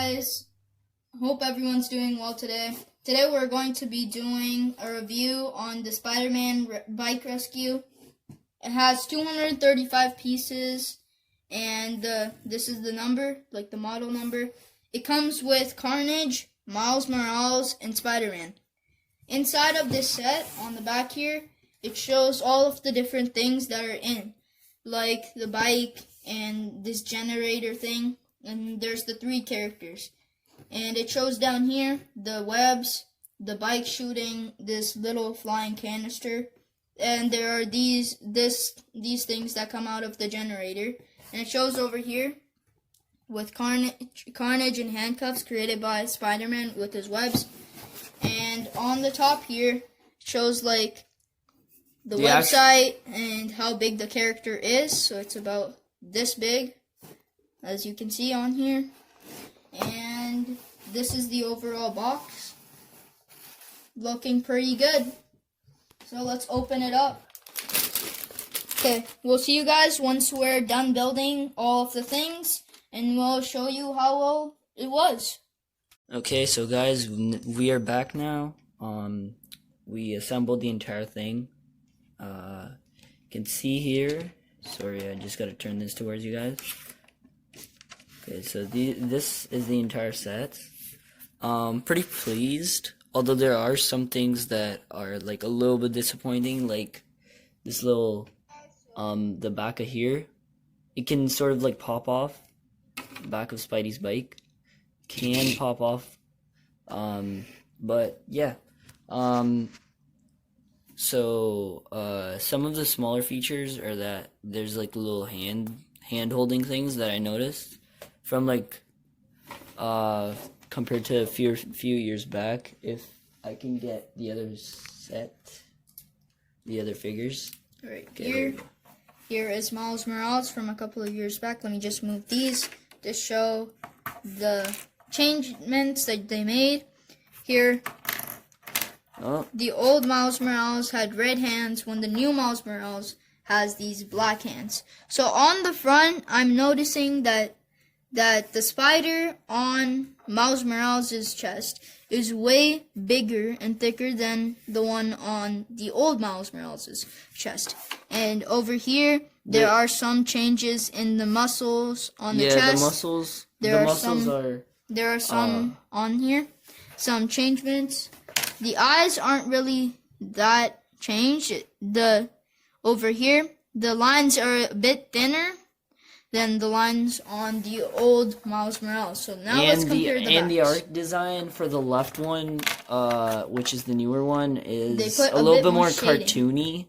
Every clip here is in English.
guys? Hope everyone's doing well today. Today we're going to be doing a review on the Spider-Man bike rescue. It has 235 pieces, and this is the number, like the model number. It comes with Carnage, Miles Morales, and Spider-Man. Inside of this set, on the back here, it shows all of the different things that are in, like the bike and this generator thing, and there's the 3 characters. And it shows down here the webs, the bike shooting this little flying canister, and there are these things that come out of the generator. And it shows over here with Carnage and handcuffs created by Spider-Man with his webs. And on the top here it shows like the website and how big the character is. So it's about this big, as you can see on here. And this is the overall box. Looking pretty good. So let's open it up. Okay, we'll see you guys once we're done building all of the things, and we'll show you how well it was. Okay, so guys, we are back now. We assembled the entire thing. You can see here. Sorry, I just gotta turn this towards you guys. Okay, so this is the entire set. Pretty pleased. Although there are some things that are like a little bit disappointing, like this little, the back of here. It can sort of like pop off. Back of Spidey's bike can pop off. But yeah. So some of the smaller features are that there's like little hand holding things that I noticed from like compared to a few years back. If I can get the other figures. Right here. Here is Miles Morales from a couple of years back. Let me just move these to show the changements that they made. Here, the old Miles Morales had red hands, when the new Miles Morales has these black hands. So on the front, I'm noticing that the spider on Miles Morales' chest is way bigger and thicker than the one on the old Miles Morales' chest. And over here, there are some changes in the muscles on the chest. Yeah, the muscles. There are some on here. Some changements. The eyes aren't really that changed. Over here, the lines are a bit thinner than the lines on the old Miles Morales. So now let's compare the backs. And the art design for the left one, which is the newer one, is a little bit more cartoony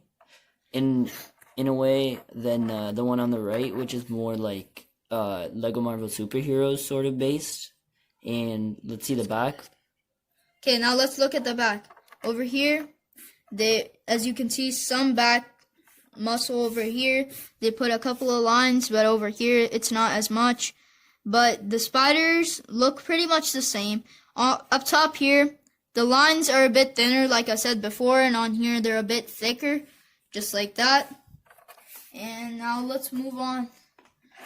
in a way than the one on the right, which is more like Lego Marvel Superheroes sort of based. And let's see the back. Okay, now let's look at the back. Over here, as you can see, some back muscle over here. They put a couple of lines, but over here it's not as much. But the spiders look pretty much the same. Up top here, the lines are a bit thinner, like I said before, and on here they're a bit thicker, just like that. And now let's move on.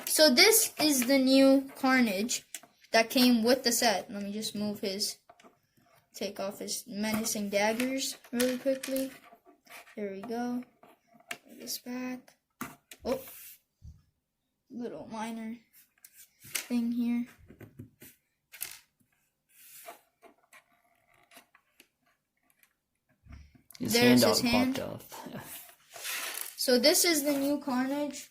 So this is the new Carnage that came with the set. Let me just take off his menacing daggers really quickly. There we go. This back. Oh, little minor thing here. There's his hand. Popped off. So this is the new Carnage,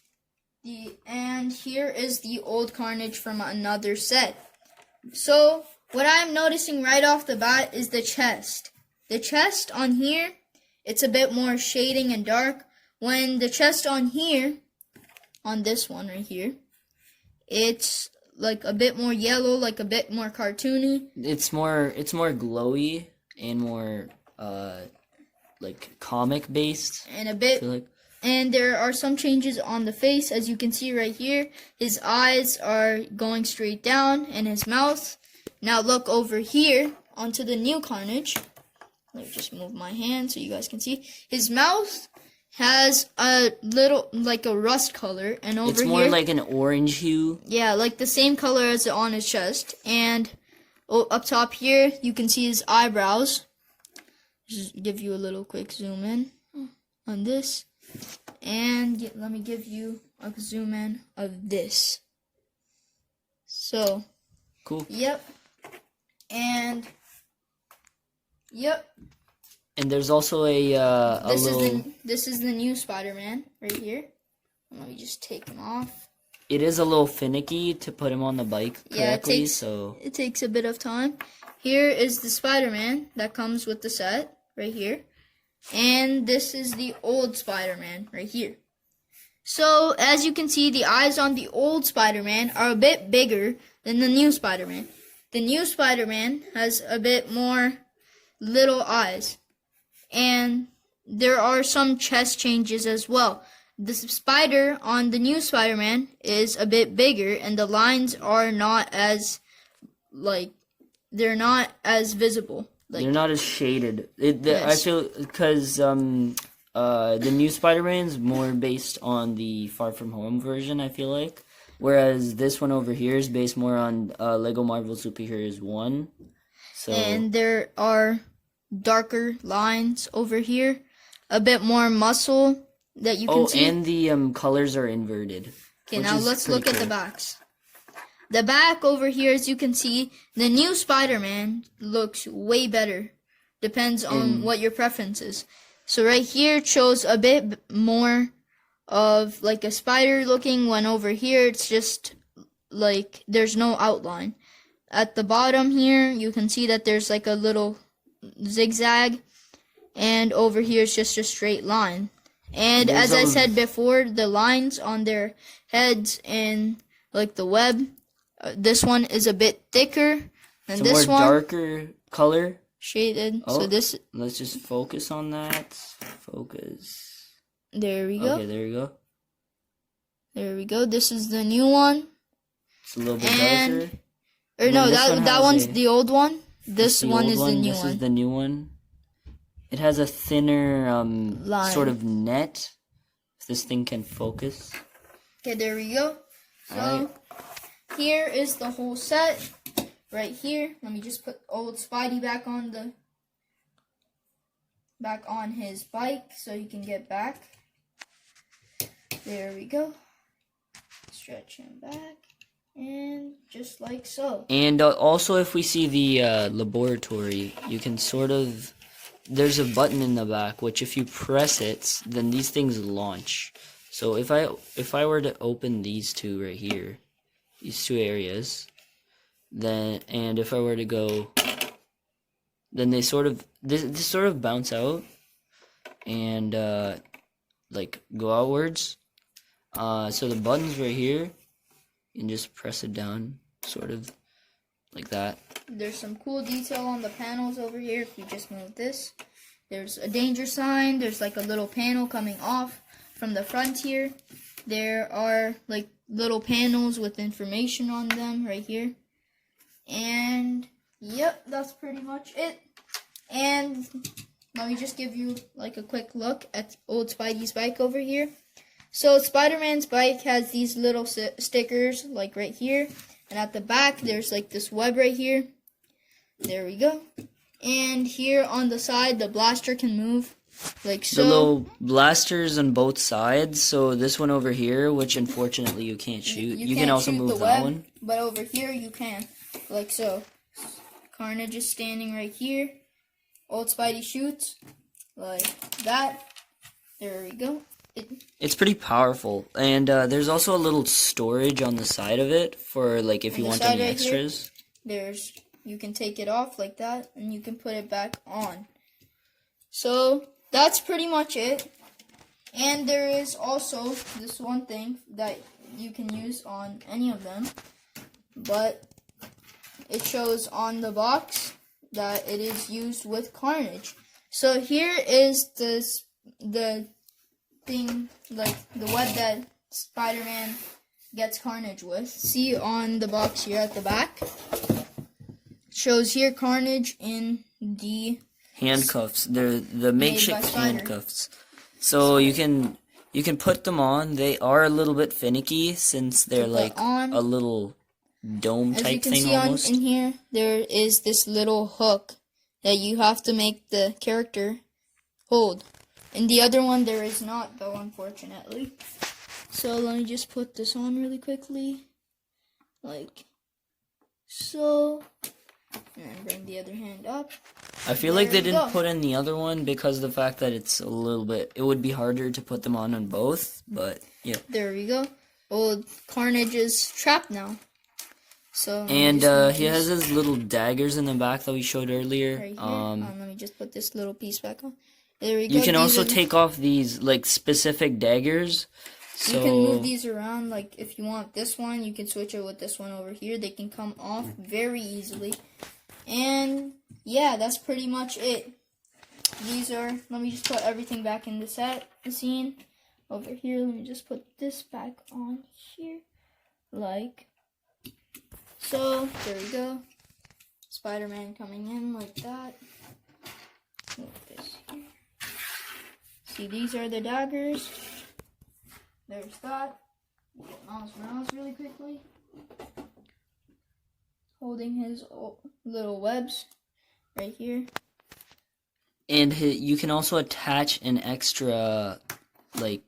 and here is the old Carnage from another set. So what I'm noticing right off the bat is the chest. The chest on here, it's a bit more shading and dark. When the chest on here, on this one right here, it's like a bit more yellow, like a bit more cartoony. It's more glowy and more like comic based. And a bit, and there are some changes on the face, as you can see right here. His eyes are going straight down, and his mouth. Now look over here onto the new Carnage. Let me just move my hand so you guys can see. His mouth has a little like a rust color, and over It's more here, like an orange hue. yeah, like the same color as on his chest. And up top here, you can see his eyebrows. Just give you a little quick zoom in on this, and let me give you a zoom in of this. So, Cool. yep, and yep. And there's also a little. This is the new Spider-Man right here. Let me just take him off. It is a little finicky to put him on the bike correctly, it takes a bit of time. Here is the Spider-Man that comes with the set right here, and this is the old Spider-Man right here. So as you can see, the eyes on the old Spider-Man are a bit bigger than the new Spider-Man. The new Spider-Man has a bit more little eyes, and there are some chest changes as well. The spider on the new Spider-Man is a bit bigger, and the lines are not as, they're not as visible. They're not as shaded. I Yes. feel because the new Spider-Man's more based on the Far From Home version, I feel like. Whereas this one over here is based more on Lego Marvel Superheroes 1. So And there are darker lines over here, a bit more muscle that you can see. and the colors are inverted. Okay, which now is let's pretty look at the cool. backs. The back over here, as you can see, the new Spider-Man looks way better. Depends on what your preference is. So right here it shows a bit more of like a spider looking, when over here it's just like there's no outline. At the bottom here, you can see that there's like a little zigzag, and over here it's just a straight line. And There's as I a- said before, the lines on their heads and like the web, this one is a bit thicker than It's a this more one, darker color. shaded. Oh. So this, Let's just focus on that. Focus. there we go. Okay, there you go. There we go. This is the new one. It's a little bit And- darker. Or And no, then this one that has one's a- the old one. This The one old is the new This one. is the new one. It has a thinner Line. sort of net. If this thing can focus. Okay, there we go. So Alright. here is the whole set right here. Let me just put old Spidey back on his bike so he can get back. There we go. Stretch him back, and just like so. And also, if we see the laboratory, you can sort of. There's a button in the back, which if you press it, then these things launch. So if I were to open these two right here, these two areas, then and if I were to go, then they sort of this sort of bounce out and like go outwards. So the button's right here. You can just press it down, sort of like that. There's some cool detail on the panels over here. If we just move this, there's a danger sign. There's like a little panel coming off from the front here. There are like little panels with information on them right here. And yep, that's pretty much it. And let me just give you like a quick look at old Spidey's bike over here. So Spider-Man's bike has these little stickers like right here. And at the back, there's like this web right here. There we go. And here on the side, the blaster can move like so. The little blasters on both sides. So this one over here, which unfortunately you can't shoot. You can can't also shoot move the that web, one. But over here, you can. Like so. Carnage is standing right here. Old Spidey shoots. Like that. There we go. It's pretty powerful. And there's also a little storage on the side of it for like if On you the want side any right here? extras. You can take it off like that, and you can put it back on. So that's pretty much it. And there is also this one thing that you can use on any of them, but it shows on the box that it is used with Carnage. So here is the thing, like the web that Spider-Man gets Carnage with. See on the box here at the back. It shows here Carnage in the Handcuffs. They're the makeshift Spider. handcuffs. So you can put them on. They are a little bit finicky since they're put like on. a little dome As you type can thing see almost. in here, there is this little hook that you have to make the character hold. And the other one there is not, though, unfortunately. So let me just put this on really quickly, like so, and bring the other hand up. I feel like they There we didn't go. put in the other one because of the fact that it's a little bit. It would be harder to put them on both, but yeah. There we go. Well, Carnage is trapped now. So let me And just move he has this his little daggers in the back that we showed earlier. right here. Let me just put this little piece back on. There we go. You can These also are- take off these like specific daggers. So You can move these around, like if you want this one, you can switch it with this one over here. They can come off very easily. And yeah, that's pretty much it. These are, let me just put everything back in the scene. Over here, let me just put this back on here. Like so. There we go. Spider-Man coming in like that. Move this here. See, these are the daggers. There's that. Get Miles Morales really quickly. Holding his little webs right here. And you can also attach an extra, like,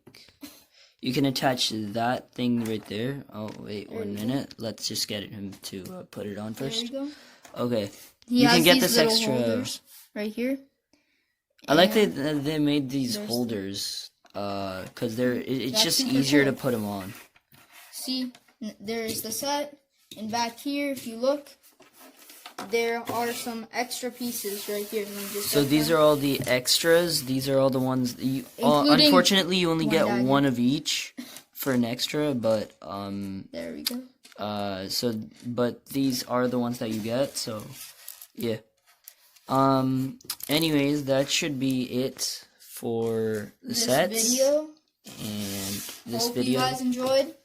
you can attach that thing right there. Oh, wait, There 1 we go. minute. Let's just get him to put it on There first. we go. Okay. He You has can get these this little extra. holders right here. I like And that they made these there's- holders, because it's That's just super easier to cool. put them on. See, there's the set. And back here, if you look, there are some extra pieces right here. Let me just So get these them. are all the extras. These are all the ones that you. Including Unfortunately, you only one get dagger. one of each for an extra, but There we go. but these are the ones that you get. So, yeah. Anyways, that should be it for the This sets video. and this Hope video. you guys enjoyed.